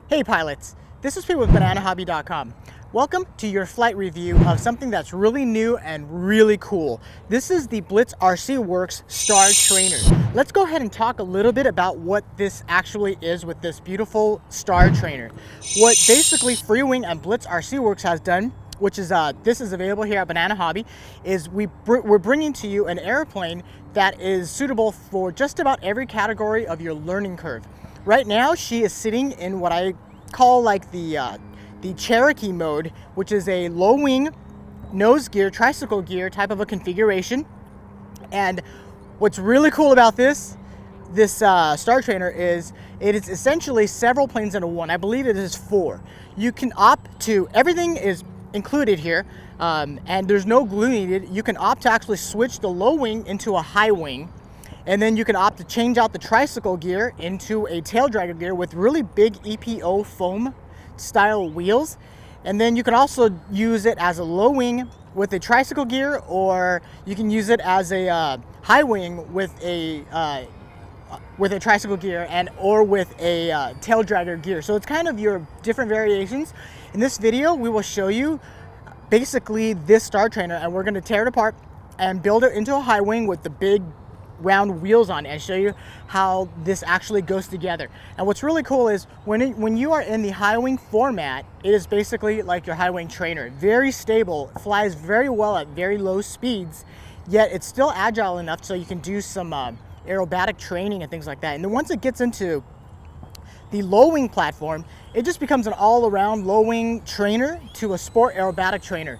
Hey pilots, this is Pete with BananaHobby.com. Welcome to your flight review of something that's really new and really cool. This is the BlitzRCworks Star Trainer. Let's go ahead and talk a little bit about what this actually is with this beautiful Star Trainer. What basically Freewing and BlitzRCworks has done, which is this is available here at Banana Hobby, is we're bringing to you an airplane that is suitable for just about every category of your learning curve. Right now, she is sitting in what I call like the Cherokee mode, which is a low wing, nose gear, tricycle gear type of a configuration. And what's really cool about this Star Trainer is it is essentially several planes into one. I believe it is 4. You can opt to, everything is included here, and there's no glue needed. You can opt to actually switch the low wing into a high wing. And then you can opt to change out the tricycle gear into a tail dragger gear with really big EPO foam style wheels. And then you can also use it as a low wing with a tricycle gear, or you can use it as a high wing with a tricycle gear or with a tail dragger gear. So it's kind of your different variations. In this video, we will show you basically this Star Trainer, and we're going to tear it apart and build it into a high wing with the big round wheels on it and show you how this actually goes together. And what's really cool is when you are in the high wing format, it is basically like your high wing trainer. Very stable, flies very well at very low speeds, yet it's still agile enough so you can do some aerobatic training and things like that. And then once it gets into the low wing platform, it just becomes an all-around low wing trainer to a sport aerobatic trainer.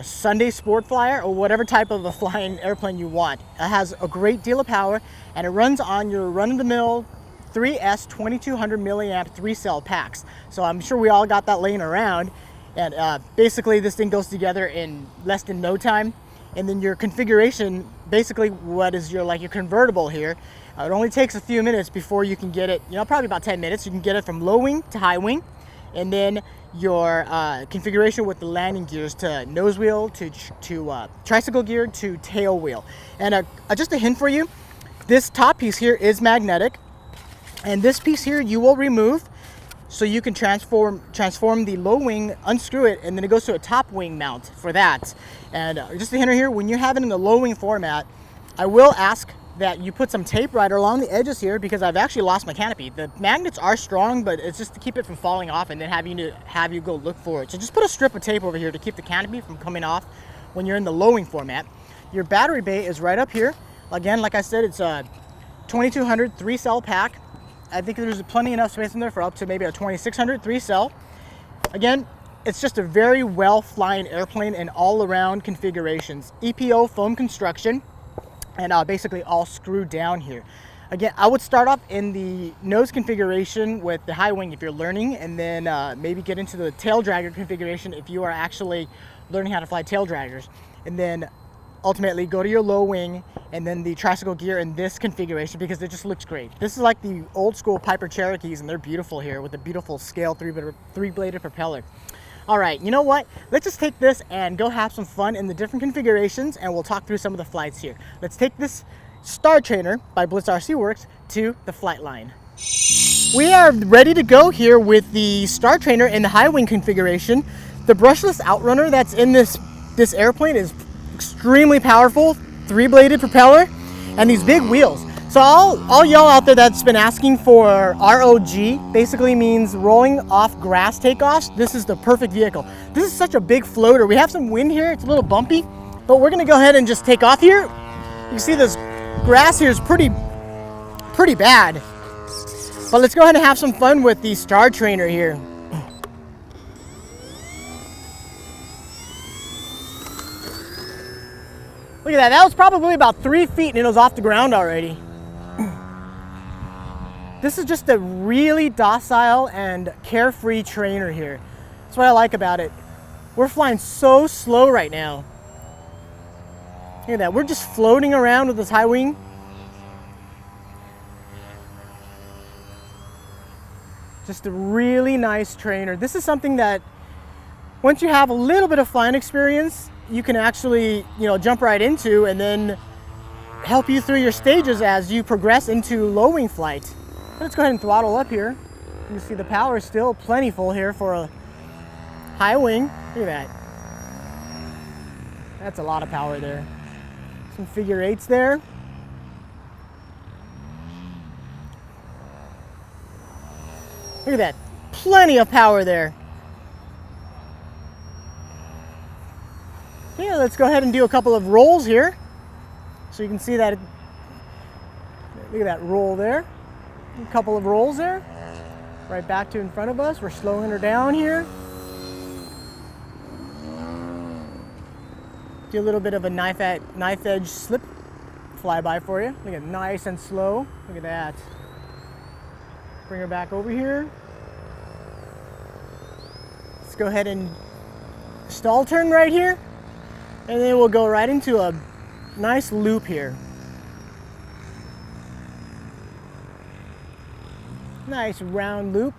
Sunday sport flyer or whatever type of a flying airplane you want. It has a great deal of power, and it runs on your run-of-the-mill 3S 2200 milliamp 3-cell packs. So I'm sure we all got that laying around, and basically this thing goes together in less than no time. And then your configuration, basically what is your convertible here, it only takes a few minutes before you can get it, probably about 10 minutes. You can get it from low wing to high wing, and then your configuration with the landing gears to nose wheel to tricycle gear to tail wheel. And just a hint for you, this top piece here is magnetic, and this piece here you will remove so you can transform the low wing, unscrew it, and then it goes to a top wing mount for that. And just a hint here, when you have it in the low wing format, I will ask that you put some tape right along the edges here, because I've actually lost my canopy. The magnets are strong, but it's just to keep it from falling off and then have you go look for it. So just put a strip of tape over here to keep the canopy from coming off when you're in the low wing format. Your battery bay is right up here. Again, like I said, it's a 2200 3-cell pack. I think there's plenty enough space in there for up to maybe a 2600 3-cell. Again, it's just a very well flying airplane in all around configurations. EPO foam construction, and basically all screwed down here. Again, I would start off in the nose configuration with the high wing if you're learning, and then maybe get into the tail dragger configuration if you are actually learning how to fly tail draggers, and then ultimately go to your low wing and then the tricycle gear in this configuration, because it just looks great. This is like the old school Piper Cherokees, and they're beautiful here with a beautiful scale three-bladed propeller. All right, you know what? Let's just take this and go have some fun in the different configurations, and we'll talk through some of the flights here. Let's take this Star Trainer by BlitzRCworks to the flight line. We are ready to go here with the Star Trainer in the high wing configuration. The brushless outrunner that's in this airplane is extremely powerful, 3-bladed propeller, and these big wheels. So all y'all out there that's been asking for ROG, basically means rolling off grass takeoffs, this is the perfect vehicle. This is such a big floater. We have some wind here, it's a little bumpy, but we're gonna go ahead and just take off here. You can see this grass here is pretty bad. But let's go ahead and have some fun with the Star Trainer here. Look at that, that was probably about 3 feet and it was off the ground already. This is just a really docile and carefree trainer here. That's what I like about it. We're flying so slow right now. Look at that, we're just floating around with this high wing. Just a really nice trainer. This is something that once you have a little bit of flying experience, you can actually, jump right into, and then help you through your stages as you progress into low wing flight. Let's go ahead and throttle up here. You see the power is still plentiful here for a high wing. Look at that. That's a lot of power there. Some figure eights there. Look at that. Plenty of power there. Yeah, let's go ahead and do a couple of rolls here. So you can see that. Look at that roll there. A couple of rolls there. Right back to in front of us. We're slowing her down here. Do a little bit of a knife edge slip flyby for you. Look at nice and slow. Look at that. Bring her back over here. Let's go ahead and stall turn right here. And then we'll go right into a nice loop here. Nice round loop,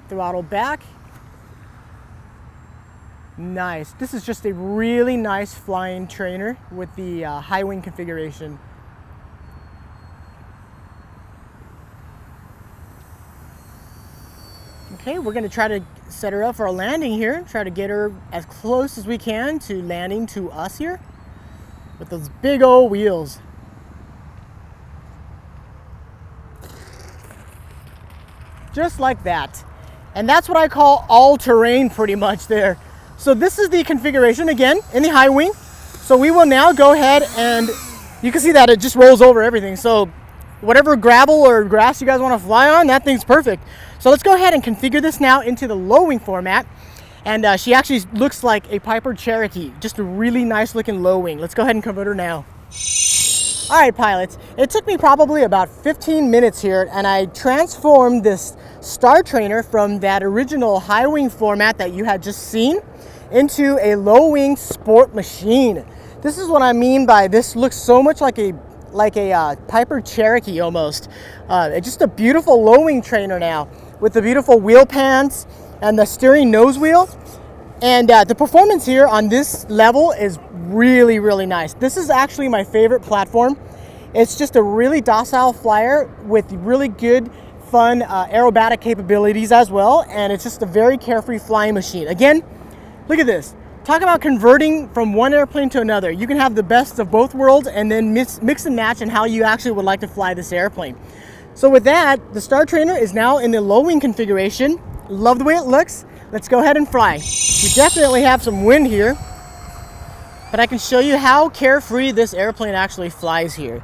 throttle back. Nice. This is just a really nice flying trainer with the high wing configuration. Okay, we're going to try to set her up for a landing here. Try to get her as close as we can to landing to us here with those big old wheels. Just like that. And that's what I call all-terrain pretty much there. So this is the configuration again in the high wing. So we will now go ahead and you can see that it just rolls over everything. So whatever gravel or grass you guys want to fly on, that thing's perfect. So let's go ahead and configure this now into the low wing format. And she actually looks like a Piper Cherokee, just a really nice looking low wing. Let's go ahead and convert her now. All right, pilots, it took me probably about 15 minutes here, and I transformed this Star Trainer from that original high wing format that you had just seen into a low wing sport machine. This is what I mean by this looks so much like a Piper Cherokee almost. It's just a beautiful low wing trainer now with the beautiful wheel pans and the steering nose wheel. And the performance here on this level is really, really nice. This is actually my favorite platform. It's just a really docile flyer with really good, fun aerobatic capabilities as well. And it's just a very carefree flying machine. Again, look at this. Talk about converting from one airplane to another. You can have the best of both worlds and then mix and match in how you actually would like to fly this airplane. So with that, the Star Trainer is now in the low wing configuration. Love the way it looks. Let's go ahead and fly. We definitely have some wind here, but I can show you how carefree this airplane actually flies here.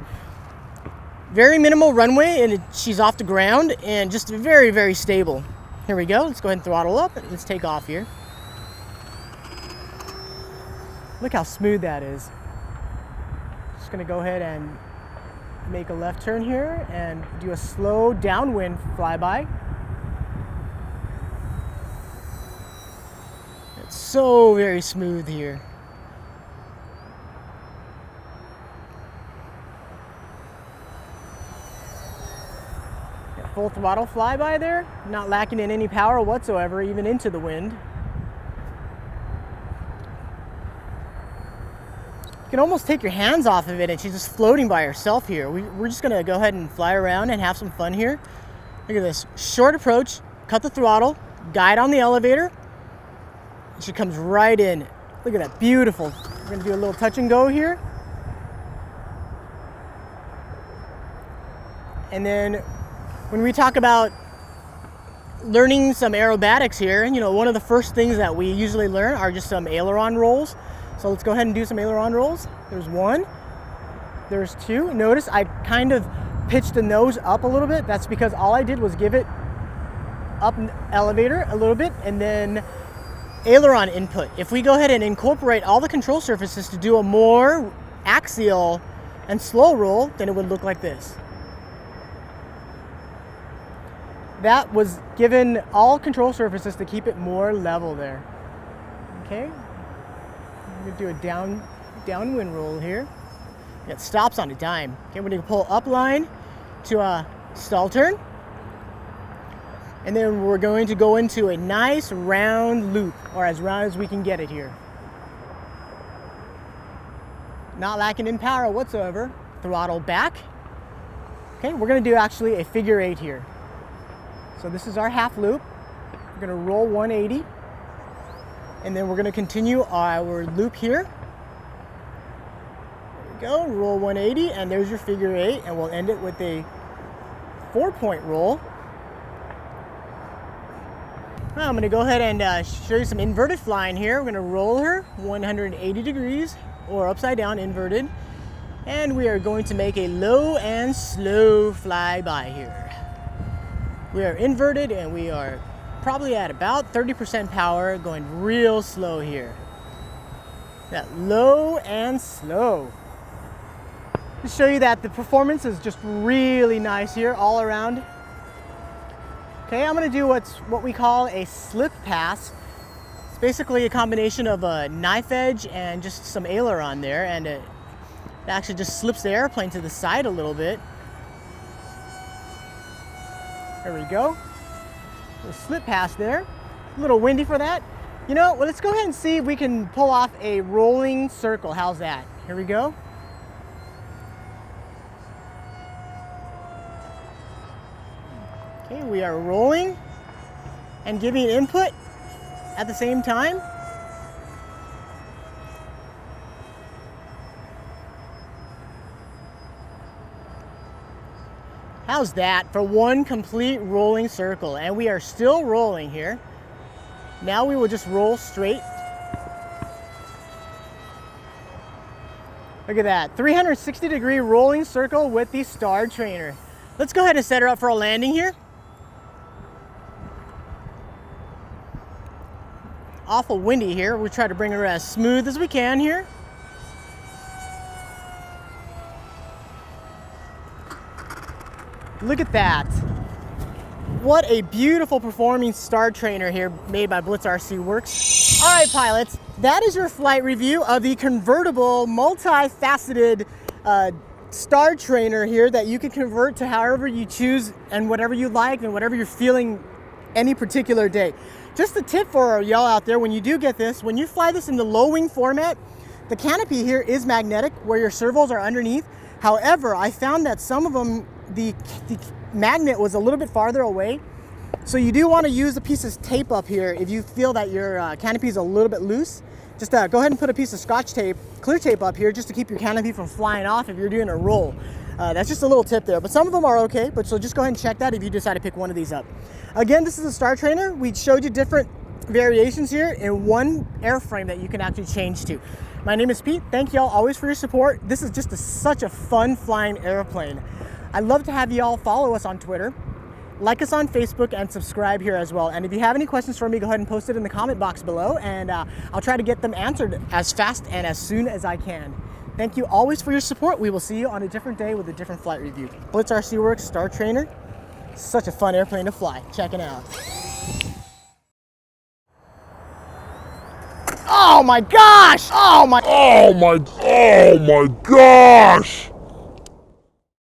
Very minimal runway, and she's off the ground, and just very, very stable. Here we go. Let's go ahead and throttle up, and let's take off here. Look how smooth that is. Just gonna go ahead and make a left turn here and do a slow downwind flyby. It's so very smooth here. Got full throttle flyby there, not lacking in any power whatsoever, even into the wind. You can almost take your hands off of it and she's just floating by herself here. We're just gonna go ahead and fly around and have some fun here. Look at this, short approach, cut the throttle, guide on the elevator. She comes right in. Look at that, beautiful. We're gonna do a little touch and go here. And then when we talk about learning some aerobatics here, you know, one of the first things that we usually learn are just some aileron rolls. So let's go ahead and do some aileron rolls. There's one, there's two. Notice I kind of pitched the nose up a little bit. That's because all I did was give it up elevator a little bit and then aileron input. If we go ahead and incorporate all the control surfaces to do a more axial and slow roll, then it would look like this. That was given all control surfaces to keep it more level there. Okay. We're gonna do a downwind roll here. It stops on a dime. Okay, we're gonna pull up line to a stall turn. And then we're going to go into a nice round loop, or as round as we can get it here. Not lacking in power whatsoever. Throttle back. Okay, we're gonna do actually a figure eight here. So this is our half loop. We're gonna roll 180. And then we're gonna continue our loop here. There we go, roll 180, and there's your figure 8, and we'll end it with a 4-point roll. Well, I'm gonna go ahead and show you some inverted flying here. We're gonna roll her 180 degrees, or upside down, inverted. And we are going to make a low and slow flyby here. We are inverted, and we are probably at about 30% power, going real slow here. That low and slow. To show you that the performance is just really nice here all around. Okay, I'm gonna do what we call a slip pass. It's basically a combination of a knife edge and just some aileron there, and it actually just slips the airplane to the side a little bit. There we go. A slip pass there. A little windy for that. You know, well, let's go ahead and see if we can pull off a rolling circle. How's that? Here we go. Okay, we are rolling and giving input at the same time. How's that for one complete rolling circle? And we are still rolling here. Now we will just roll straight. Look at that, 360-degree rolling circle with the Star Trainer. Let's go ahead and set her up for a landing here. Awful windy here. We'll try to bring her as smooth as we can here. Look at that. What a beautiful performing Star Trainer here made by BlitzRCworks. All right, pilots, that is your flight review of the convertible, multifaceted Star Trainer here that you can convert to however you choose and whatever you like and whatever you're feeling any particular day. Just a tip for y'all out there, when you do get this, when you fly this in the low wing format, the canopy here is magnetic where your servos are underneath. However, I found that some of them, the magnet was a little bit farther away. So you do want to use a piece of tape up here if you feel that your canopy is a little bit loose. Just go ahead and put a piece of Scotch tape, clear tape up here just to keep your canopy from flying off if you're doing a roll. That's just a little tip there, but some of them are okay, but so just go ahead and check that if you decide to pick one of these up. Again, this is a Star Trainer. We showed you different variations here in one airframe that you can actually change to. My name is Pete. Thank y'all always for your support. This is just such a fun flying airplane. I'd love to have you all follow us on Twitter, like us on Facebook, and subscribe here as well. And if you have any questions for me, go ahead and post it in the comment box below, and I'll try to get them answered as fast and as soon as I can. Thank you always for your support. We will see you on a different day with a different flight review. BlitzRCworks Star Trainer, such a fun airplane to fly. Check it out. Oh my gosh! Oh my gosh!